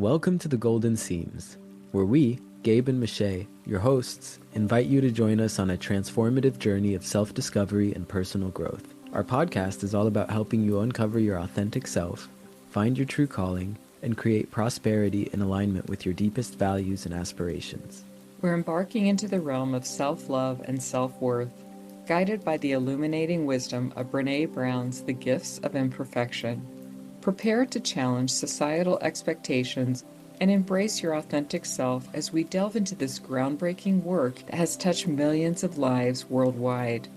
Welcome to the Golden Seams, where we, Gabe and Michae, your hosts, invite you to join us on a transformative journey of self-discovery and personal growth. Our podcast is all about helping you uncover your authentic self, find your true calling, and create prosperity in alignment with your deepest values and aspirations. We're embarking into the realm of self-love and self-worth, guided by the illuminating wisdom of Brené Brown's The Gifts of Imperfection. Prepare to challenge societal expectations and embrace your authentic self as we delve into this groundbreaking work that has touched millions of lives worldwide.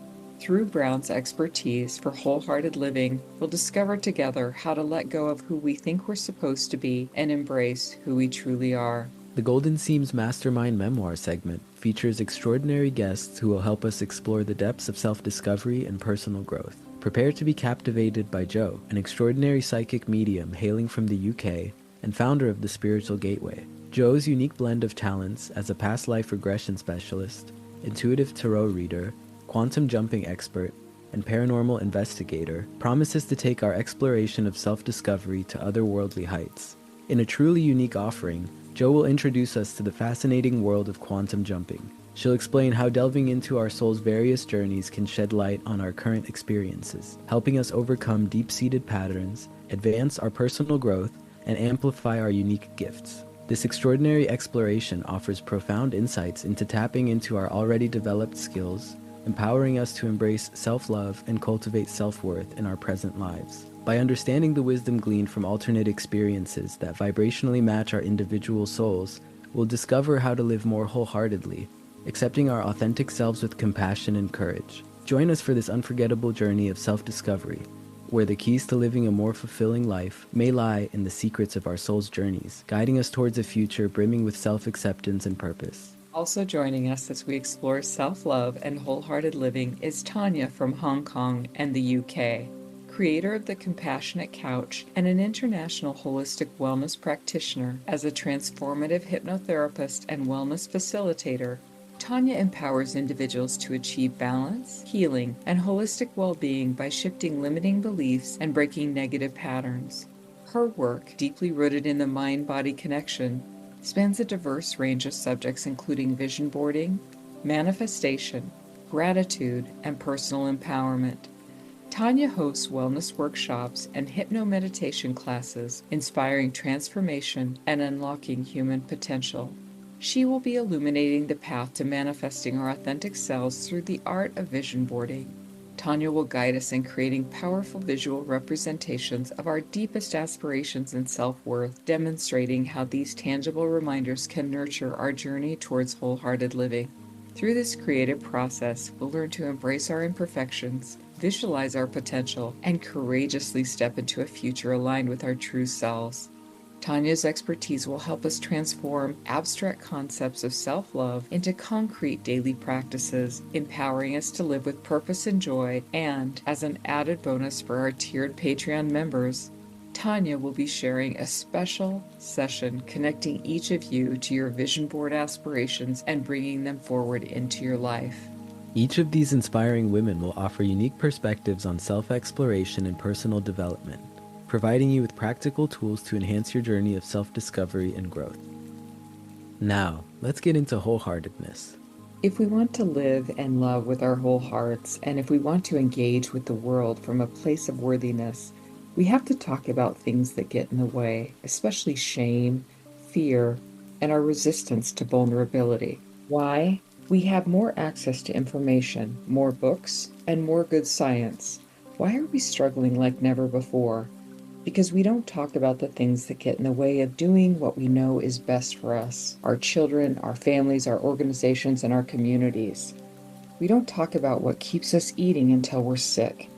Through Brown's expertise for wholehearted living, we'll discover together how to let go of who we think we're supposed to be and embrace who we truly are. The Golden Seams Mastermind Memoir segment features extraordinary guests who will help us explore the depths of self-discovery and personal growth. Prepare to be captivated by Joe, an extraordinary psychic medium hailing from the UK and founder of the Spiritual Gateway. Joe's unique blend of talents as a past life regression specialist, intuitive tarot reader, quantum jumping expert, and paranormal investigator promises to take our exploration of self-discovery to otherworldly heights. In a truly unique offering, Joe will introduce us to the fascinating world of quantum jumping. She'll explain how delving into our soul's various journeys can shed light on our current experiences, helping us overcome deep-seated patterns, advance our personal growth, and amplify our unique gifts. This extraordinary exploration offers profound insights into tapping into our already developed skills, empowering us to embrace self-love and cultivate self-worth in our present lives. By understanding the wisdom gleaned from alternate experiences that vibrationally match our individual souls, we'll discover how to live more wholeheartedly, accepting our authentic selves with compassion and courage. Join us for this unforgettable journey of self-discovery, where the keys to living a more fulfilling life may lie in the secrets of our soul's journeys, guiding us towards a future brimming with self-acceptance and purpose. Also joining us as we explore self-love and wholehearted living is Tanya from Hong Kong and the UK. Creator of the Compassionate Couch and an international holistic wellness practitioner, as a transformative hypnotherapist and wellness facilitator, Tanya empowers individuals to achieve balance, healing, and holistic well-being by shifting limiting beliefs and breaking negative patterns. Her work, deeply rooted in the mind-body connection, spans a diverse range of subjects including vision boarding, manifestation, gratitude, and personal empowerment. Tanya hosts wellness workshops and hypno-meditation classes, inspiring transformation and unlocking human potential. She will be illuminating the path to manifesting our authentic selves through the art of vision boarding. Tanya will guide us in creating powerful visual representations of our deepest aspirations and self-worth, demonstrating how these tangible reminders can nurture our journey towards wholehearted living. Through this creative process, we'll learn to embrace our imperfections, visualize our potential, and courageously step into a future aligned with our true selves. Tanya's expertise will help us transform abstract concepts of self-love into concrete daily practices, empowering us to live with purpose and joy. And, as an added bonus for our tiered Patreon members, Tanya will be sharing a special session connecting each of you to your vision board aspirations and bringing them forward into your life. Each of these inspiring women will offer unique perspectives on self-exploration and personal development, providing you with practical tools to enhance your journey of self-discovery and growth. Now, let's get into wholeheartedness. If we want to live and love with our whole hearts, and if we want to engage with the world from a place of worthiness, we have to talk about things that get in the way, especially shame, fear, and our resistance to vulnerability. Why? We have more access to information, more books, and more good science. Why are we struggling like never before? Because we don't talk about the things that get in the way of doing what we know is best for us, our children, our families, our organizations, and our communities. We don't talk about what keeps us eating until we're sick,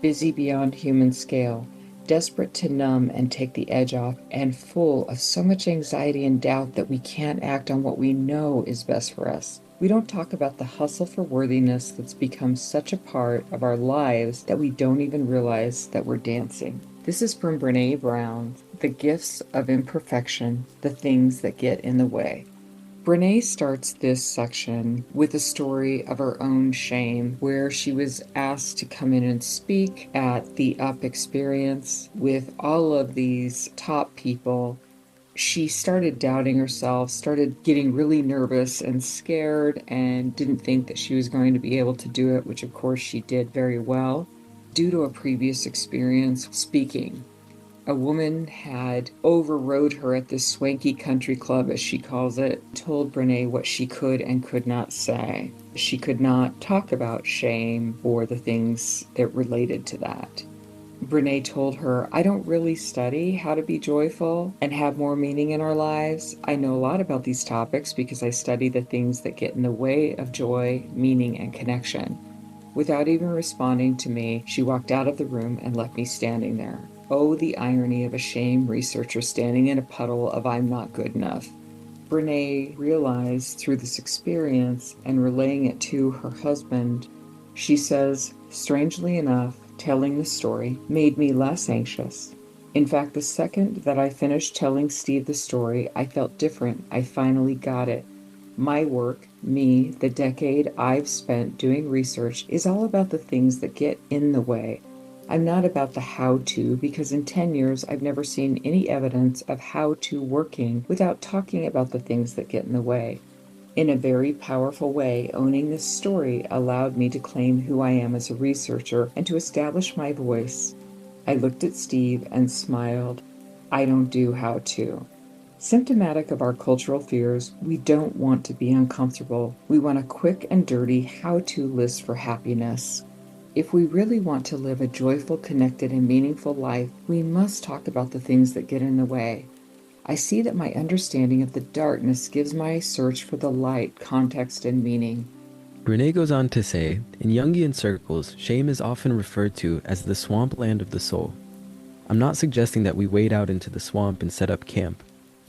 busy beyond human scale, desperate to numb and take the edge off, and full of so much anxiety and doubt that we can't act on what we know is best for us. We don't talk about the hustle for worthiness that's become such a part of our lives that we don't even realize that we're dancing. This is from Brené Brown, The Gifts of Imperfection, The Things That Get in the Way. Brené starts this section with a story of her own shame, where she was asked to come in and speak at the UP experience with all of these top people She started doubting herself, started getting really nervous and scared, and didn't think that she was going to be able to do it, which of course she did very well due to a previous experience speaking. A woman had overrode her at this swanky country club, as she calls it, told Brené what she could and could not say. She could not talk about shame or the things that related to that. Brené told her, I don't really study how to be joyful and have more meaning in our lives. I know a lot about these topics because I study the things that get in the way of joy, meaning, and connection. Without even responding to me, she walked out of the room and left me standing there. Oh, the irony of a shame researcher standing in a puddle of I'm not good enough. Brené realized through this experience and relaying it to her husband, she says, strangely enough, telling the story made me less anxious. In fact, the second that I finished telling Steve the story, I felt different. I finally got it. My work, me, the decade I've spent doing research, is all about the things that get in the way. I'm not about the how to because in 10 years I've never seen any evidence of how to working without talking about the things that get in the way. In a very powerful way, owning this story allowed me to claim who I am as a researcher and to establish my voice. I looked at Steve and smiled. I don't do how to. Symptomatic of our cultural fears, we don't want to be uncomfortable. We want a quick and dirty how to list for happiness. If we really want to live a joyful, connected, and meaningful life, we must talk about the things that get in the way. I see that my understanding of the darkness gives my search for the light context and meaning. Brené goes on to say, in Jungian circles, shame is often referred to as the swampland of the soul. I'm not suggesting that we wade out into the swamp and set up camp.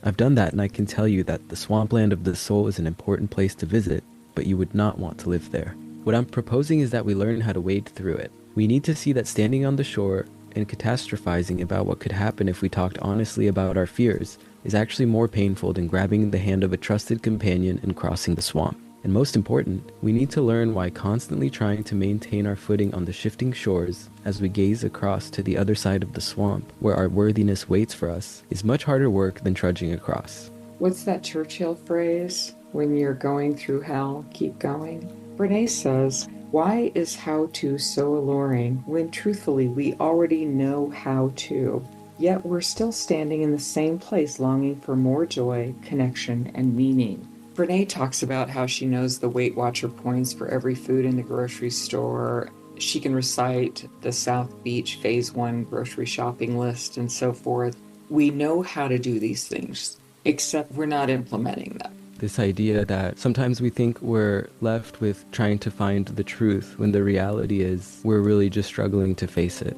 I've done that and I can tell you that the swampland of the soul is an important place to visit, but you would not want to live there. What I'm proposing is that we learn how to wade through it. We need to see that standing on the shore and catastrophizing about what could happen if we talked honestly about our fears is actually more painful than grabbing the hand of a trusted companion and crossing the swamp. And most important, we need to learn why constantly trying to maintain our footing on the shifting shores as we gaze across to the other side of the swamp, where our worthiness waits for us, is much harder work than trudging across. What's that Churchill phrase? When you're going through hell, keep going. Brené says, why is how to so alluring when truthfully we already know how to? Yet we're still standing in the same place longing for more joy, connection, and meaning. Brené talks about how she knows the Weight Watcher points for every food in the grocery store. She can recite the South Beach Phase 1 grocery shopping list and so forth. We know how to do these things, except we're not implementing them. This idea that sometimes we think we're left with trying to find the truth when the reality is we're really just struggling to face it.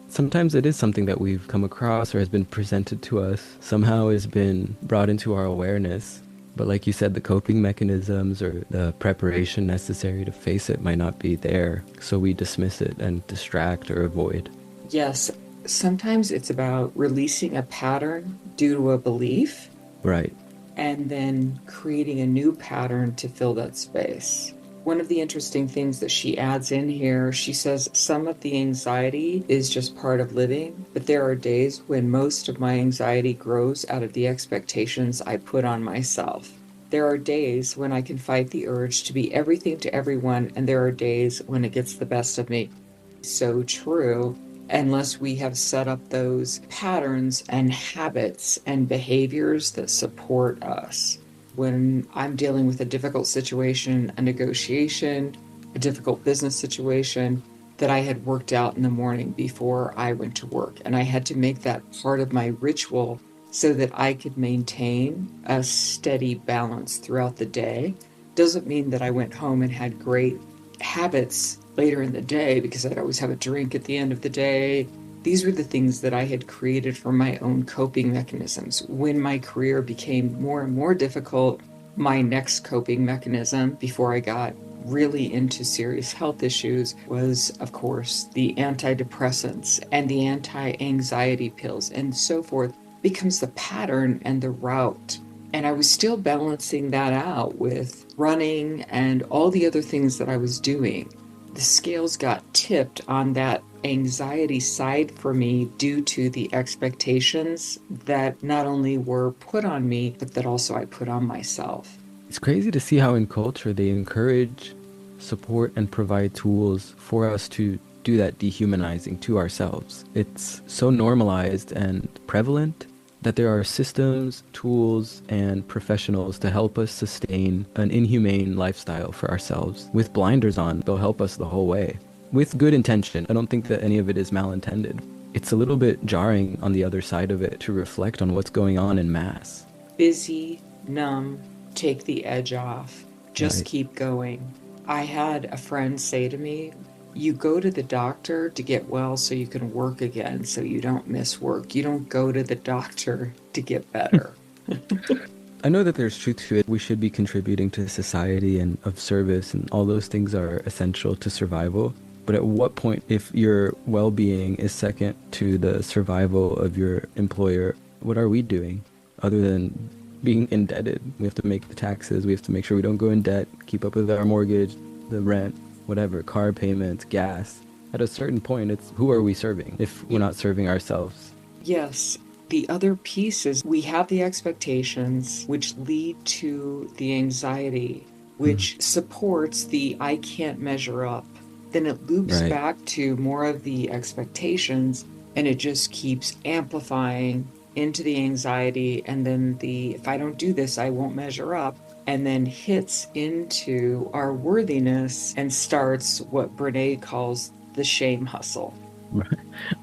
Sometimes it is something that we've come across or has been presented to us, somehow has been brought into our awareness. But like you said, the coping mechanisms or the preparation necessary to face it might not be there, so we dismiss it and distract or avoid. Yes, sometimes it's about releasing a pattern due to a belief Right. and then creating a new pattern to fill that space. One of the interesting things that she adds in here, she says some of the anxiety is just part of living, but there are days when most of my anxiety grows out of the expectations I put on myself. There are days when I can fight the urge to be everything to everyone, and there are days when it gets the best of me. So true. Unless we have set up those patterns and habits and behaviors that support us. When I'm dealing with a difficult situation, a negotiation, a difficult business situation that I had worked out in the morning before I went to work, and I had to make that part of my ritual so that I could maintain a steady balance throughout the day. Doesn't mean that I went home and had great habits later in the day because I'd always have a drink at the end of the day. These were the things that I had created for my own coping mechanisms. When my career became more and more difficult, my next coping mechanism before I got really into serious health issues was, of course, the antidepressants and the anti-anxiety pills and so forth becomes the pattern and the route. And I was still balancing that out with running and all the other things that I was doing. The scales got tipped on that anxiety side for me due to the expectations that not only were put on me, but that also I put on myself. It's crazy to see how in culture they encourage, support, and provide tools for us to do that dehumanizing to ourselves. It's so normalized and prevalent that there are systems, tools, and professionals to help us sustain an inhumane lifestyle for ourselves. With blinders on, they'll help us the whole way. With good intention. I don't think that any of it is malintended. It's a little bit jarring on the other side of it to reflect on what's going on in mass. Busy, numb, take the edge off, just Right. keep going. I had a friend say to me, you go to the doctor to get well so you can work again, so you don't miss work. You don't go to the doctor to get better. I know that there's truth to it. We should be contributing to society and of service, and all those things are essential to survival. But at what point, if your well-being is second to the survival of your employer, what are we doing other than being indebted? We have to make the taxes. We have to make sure we don't go in debt, keep up with our mortgage, the rent, whatever, car payments, gas. At a certain point, it's who are we serving if we're not serving ourselves? Yes. The other piece is we have the expectations which lead to the anxiety, Mhm. which supports the I can't measure up. Then it loops Right. back to more of the expectations and it just keeps amplifying into the anxiety. And then the if I don't do this, I won't measure up. And then hits into our worthiness and starts what Brené calls the shame hustle.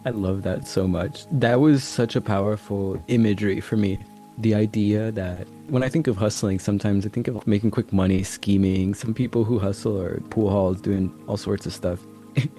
I love that so much. That was such a powerful imagery for me. The idea that when I think of hustling, sometimes I think of making quick money, scheming. Some people who hustle are pool halls doing all sorts of stuff.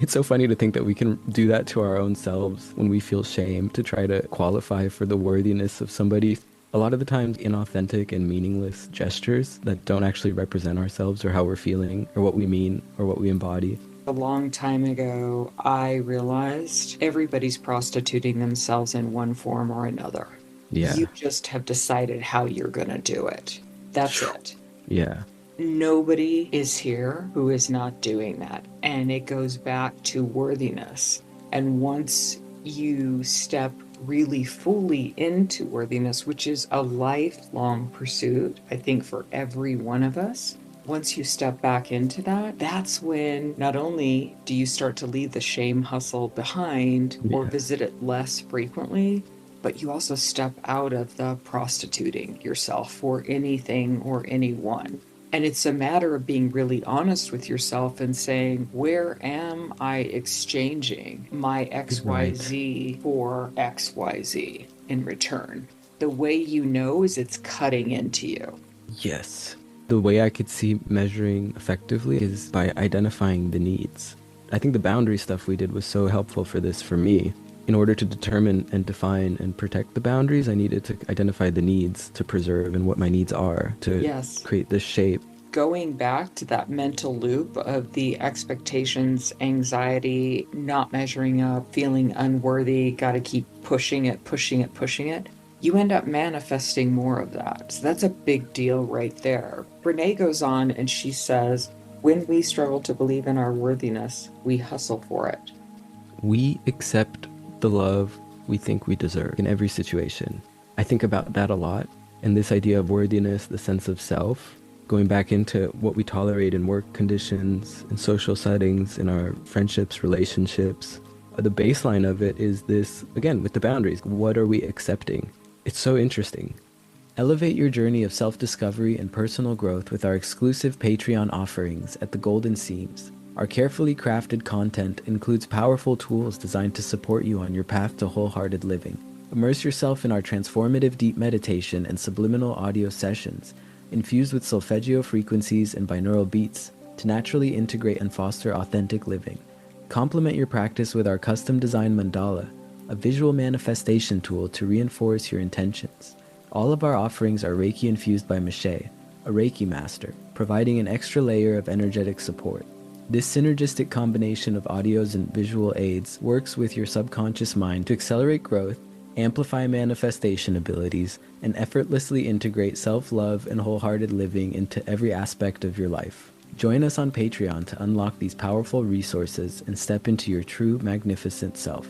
It's so funny to think that we can do that to our own selves when we feel shame to try to qualify for the worthiness of somebody. A lot of the times, inauthentic and meaningless gestures that don't actually represent ourselves or how we're feeling or what we mean or what we embody. A long time ago, I realized everybody's prostituting themselves in one form or another. You Yeah. just have decided how you're going to do it. That's it. Yeah. Nobody is here who is not doing that. And it goes back to worthiness. And once you step really fully into worthiness, which is a lifelong pursuit, I think, for every one of us, once you step back into that, that's when not only do you start to leave the shame hustle behind or Yeah. visit it less frequently, but you also step out of the prostituting yourself for anything or anyone. And it's a matter of being really honest with yourself and saying, where am I exchanging my Right. XYZ for XYZ in return? The way you know is it's cutting into you. Yes. The way I could see measuring effectively is by identifying the needs. I think the boundary stuff we did was so helpful for this for me. In order to determine and define and protect the boundaries, I needed to identify the needs to preserve and what my needs are to Yes. create this shape. Going back to that mental loop of the expectations, anxiety, not measuring up, feeling unworthy, got to keep pushing it, pushing it, pushing it, you end up manifesting more of that. So that's a big deal right there. Brene goes on and she says, when we struggle to believe in our worthiness, we hustle for it. We accept the love we think we deserve in every situation. I think about that a lot. And this idea of worthiness, the sense of self, going back into what we tolerate in work conditions, in social settings, in our friendships, relationships. The baseline of it is this, again, with the boundaries. What are we accepting? It's so interesting. Elevate your journey of self-discovery and personal growth with our exclusive Patreon offerings at the Golden Seams. Our carefully crafted content includes powerful tools designed to support you on your path to wholehearted living. Immerse yourself in our transformative deep meditation and subliminal audio sessions, infused with Solfeggio frequencies and binaural beats to naturally integrate and foster authentic living. Complement your practice with our custom-designed mandala, a visual manifestation tool to reinforce your intentions. All of our offerings are Reiki infused by Michae, a Reiki master, providing an extra layer of energetic support. This synergistic combination of audios and visual aids works with your subconscious mind to accelerate growth, amplify manifestation abilities, and effortlessly integrate self-love and wholehearted living into every aspect of your life. Join us on Patreon to unlock these powerful resources and step into your true magnificent self.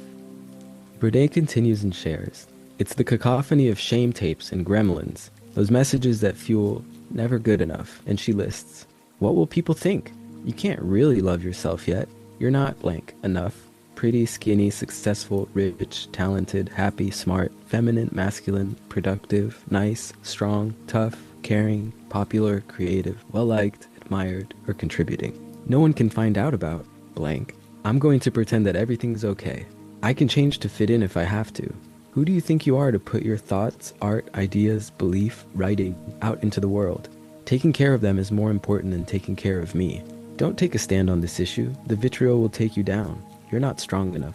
Brené continues and shares, it's the cacophony of shame tapes and gremlins, those messages that fuel never good enough, and she lists, what will people think? You can't really love yourself yet. You're not blank enough. Pretty, skinny, successful, rich, talented, happy, smart, feminine, masculine, productive, nice, strong, tough, caring, popular, creative, well-liked, admired, or contributing. No one can find out about blank. I'm going to pretend that everything's okay. I can change to fit in if I have to. Who do you think you are to put your thoughts, art, ideas, belief, writing out into the world? Taking care of them is more important than taking care of me. Don't take a stand on this issue. The vitriol will take you down. You're not strong enough.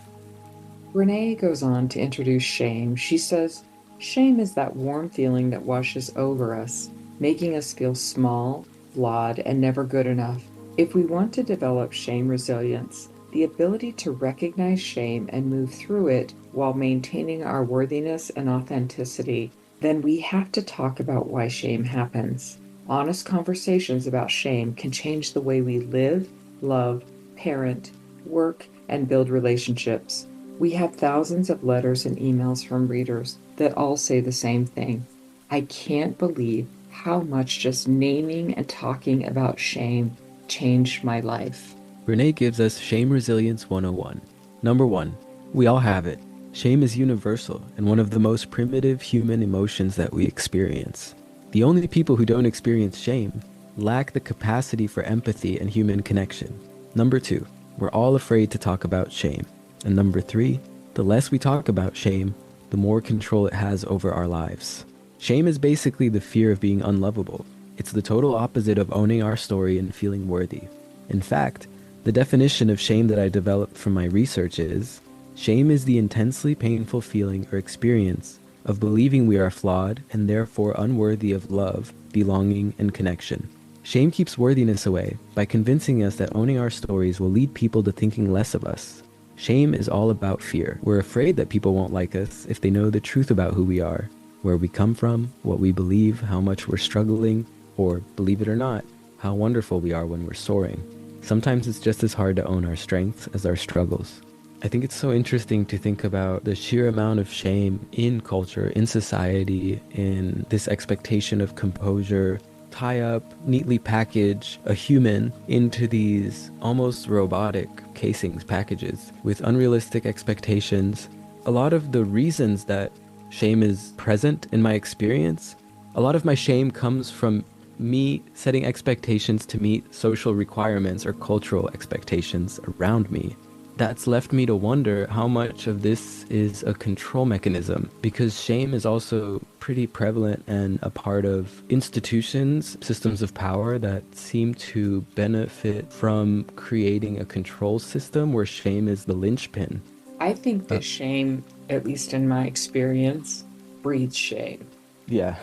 Renee goes on to introduce shame. She says, shame is that warm feeling that washes over us, making us feel small, flawed, and never good enough. If we want to develop shame resilience, the ability to recognize shame and move through it while maintaining our worthiness and authenticity, then we have to talk about why shame happens. Honest conversations about shame can change the way we live, love, parent, work, and build relationships. We have thousands of letters and emails from readers that all say the same thing. I can't believe how much just naming and talking about shame changed my life. Brené gives us Shame Resilience 101. Number 1. We all have it. Shame is universal and one of the most primitive human emotions that we experience. The only people who don't experience shame lack the capacity for empathy and human connection. Number 2. We're all afraid to talk about shame. And number 3, the less we talk about shame, the more control it has over our lives. Shame is basically the fear of being unlovable. It's the total opposite of owning our story and feeling worthy. In fact, the definition of shame that I developed from my research is, shame is the intensely painful feeling or experience of believing we are flawed and therefore unworthy of love, belonging, and connection. Shame keeps worthiness away by convincing us that owning our stories will lead people to thinking less of us. Shame is all about fear. We're afraid that people won't like us if they know the truth about who we are, where we come from, what we believe, how much we're struggling, or, believe it or not, how wonderful we are when we're soaring. Sometimes it's just as hard to own our strengths as our struggles. I think it's so interesting to think about the sheer amount of shame in culture, in society, in this expectation of composure, tie up, neatly package a human into these almost robotic casings, packages, with unrealistic expectations. A lot of the reasons that shame is present in my experience, a lot of my shame comes from me setting expectations to meet social requirements or cultural expectations around me. That's left me to wonder how much of this is a control mechanism, because shame is also pretty prevalent and a part of institutions, systems of power that seem to benefit from creating a control system where shame is the linchpin. I think that shame, at least in my experience, breeds shame. Yeah.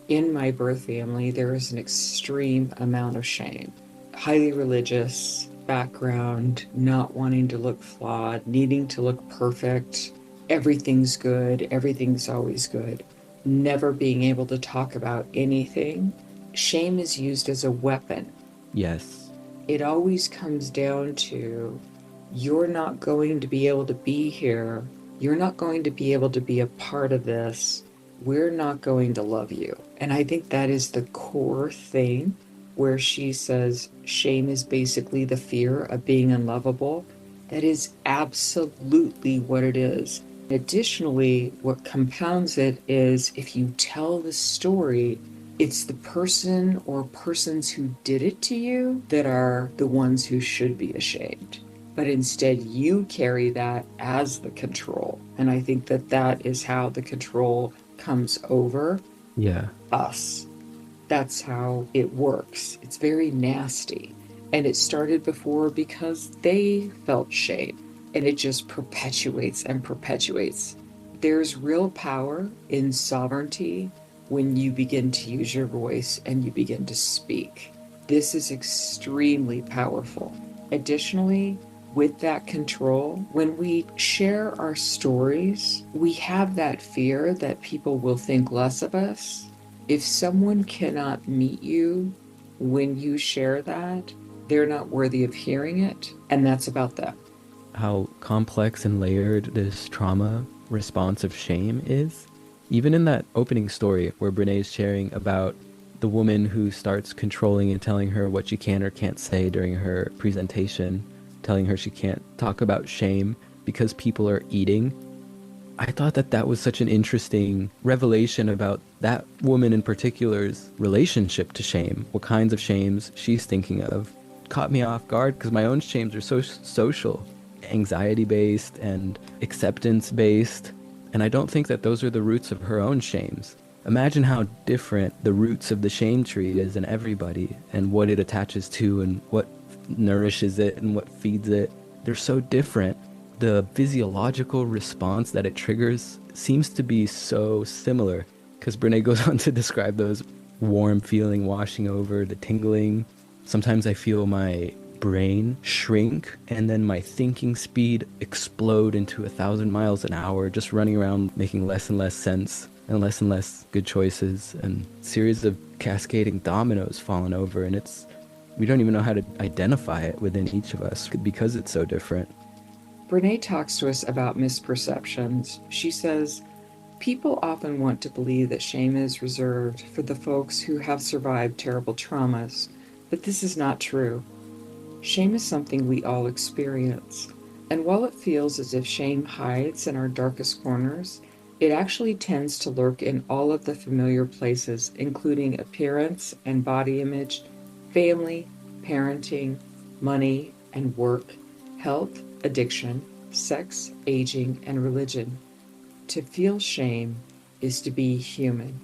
In my birth family, there is an extreme amount of shame. Highly religious background, not wanting to look flawed, needing to look perfect. Everything's good, everything's always good. Never being able to talk about anything. Shame is used as a weapon. Yes. It always comes down to, you're not going to be able to be here. You're not going to be able to be a part of this. We're not going to love you. And I think that is the core thing where she says shame is basically the fear of being unlovable. That is absolutely what it is. Additionally, what compounds it is if you tell the story, it's the person or persons who did it to you that are the ones who should be ashamed. But instead, you carry that as the control. And I think that that is how the control comes over Yeah. us. That's how it works. It's very nasty. And it started before because they felt shame. And it just perpetuates and perpetuates. There's real power in sovereignty when you begin to use your voice and you begin to speak. This is extremely powerful. Additionally, with that control, when we share our stories, we have that fear that people will think less of us. If someone cannot meet you when you share that, they're not worthy of hearing it, and that's about them. How complex and layered this trauma response of shame is. Even in that opening story where Brené is sharing about the woman who starts controlling and telling her what she can or can't say during her presentation, telling her she can't talk about shame because people are eating. I thought that that was such an interesting revelation about that woman in particular's relationship to shame, what kinds of shames she's thinking of. Caught me off guard because my own shames are so social, anxiety based and acceptance based. And I don't think that those are the roots of her own shames. Imagine how different the roots of the shame tree is in everybody and what it attaches to and what nourishes it and what feeds it. They're so different. The physiological response that it triggers seems to be so similar because Brené goes on to describe those warm feeling washing over, the tingling. Sometimes I feel my brain shrink and then my thinking speed explode into 1,000 miles an hour, just running around making less and less sense and less good choices, and series of cascading dominoes falling over. And we don't even know how to identify it within each of us because it's so different. Brené talks to us about misperceptions. She says, people often want to believe that shame is reserved for the folks who have survived terrible traumas, but this is not true. Shame is something we all experience, and while it feels as if shame hides in our darkest corners, it actually tends to lurk in all of the familiar places, including appearance and body image, family, parenting, money and work, health, addiction, sex, aging, and religion. To feel shame is to be human.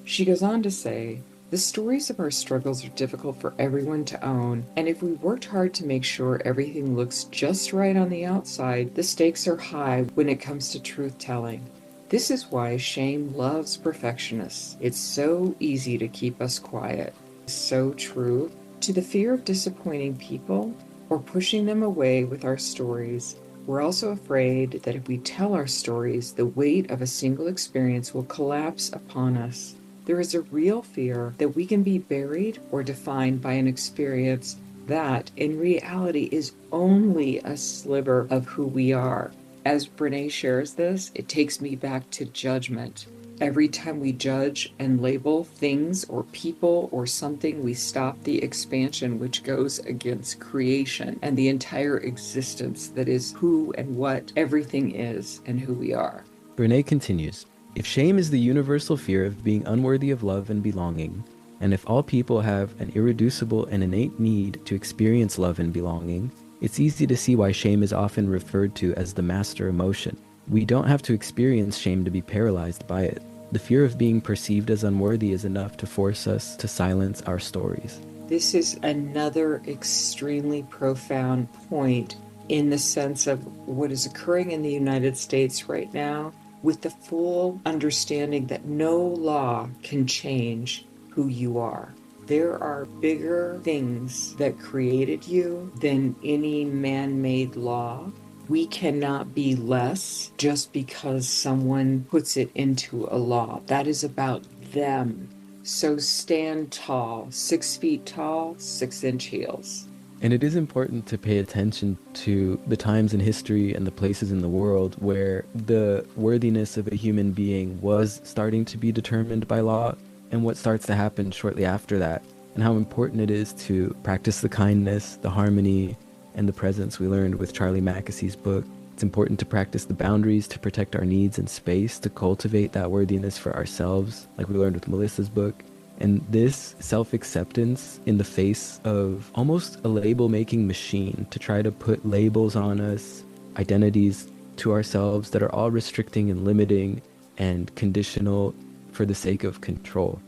She goes on to say, the stories of our struggles are difficult for everyone to own, and if we worked hard to make sure everything looks just right on the outside, the stakes are high when it comes to truth telling. This is why shame loves perfectionists. It's so easy to keep us quiet. So true. To the fear of disappointing people or pushing them away with our stories, we're also afraid that if we tell our stories, the weight of a single experience will collapse upon us. There is a real fear that we can be buried or defined by an experience that, in reality, is only a sliver of who we are. As Brené shares this, it takes me back to judgment. Every time we judge and label things or people or something, we stop the expansion which goes against creation and the entire existence that is who and what everything is and who we are. Brené continues, if shame is the universal fear of being unworthy of love and belonging, and if all people have an irreducible and innate need to experience love and belonging, it's easy to see why shame is often referred to as the master emotion. We don't have to experience shame to be paralyzed by it. The fear of being perceived as unworthy is enough to force us to silence our stories. This is another extremely profound point in the sense of what is occurring in the United States right now, with the full understanding that no law can change who you are. There are bigger things that created you than any man-made law. We cannot be less just because someone puts it into a law. That is about them. So stand tall, 6 feet tall, 6-inch heels. And it is important to pay attention to the times in history and the places in the world where the worthiness of a human being was starting to be determined by law, and what starts to happen shortly after that, and how important it is to practice the kindness, the harmony, and the presence we learned with Charlie Mackessy's book. It's important to practice the boundaries to protect our needs and space, to cultivate that worthiness for ourselves, like we learned with Melissa's book. And this self-acceptance in the face of almost a label-making machine to try to put labels on us, identities to ourselves that are all restricting and limiting and conditional for the sake of control.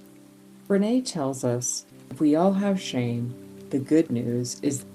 Brené tells us, if we all have shame, the good news is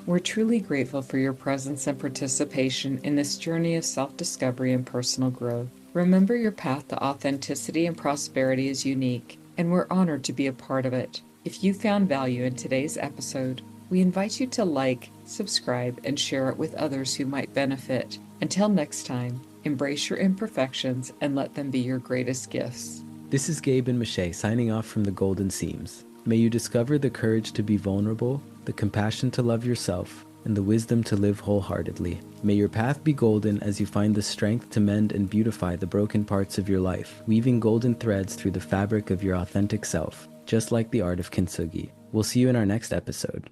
we're truly grateful for your presence and participation in this journey of self-discovery and personal growth. Remember, your path to authenticity and prosperity is unique, and we're honored to be a part of it. If you found value in today's episode, we invite you to like, subscribe, and share it with others who might benefit. Until next time, embrace your imperfections and let them be your greatest gifts. This is Gabe and Michae signing off from the Golden Seams. May you discover the courage to be vulnerable, the compassion to love yourself, and the wisdom to live wholeheartedly. May your path be golden as you find the strength to mend and beautify the broken parts of your life, weaving golden threads through the fabric of your authentic self, just like the art of kintsugi. We'll see you in our next episode.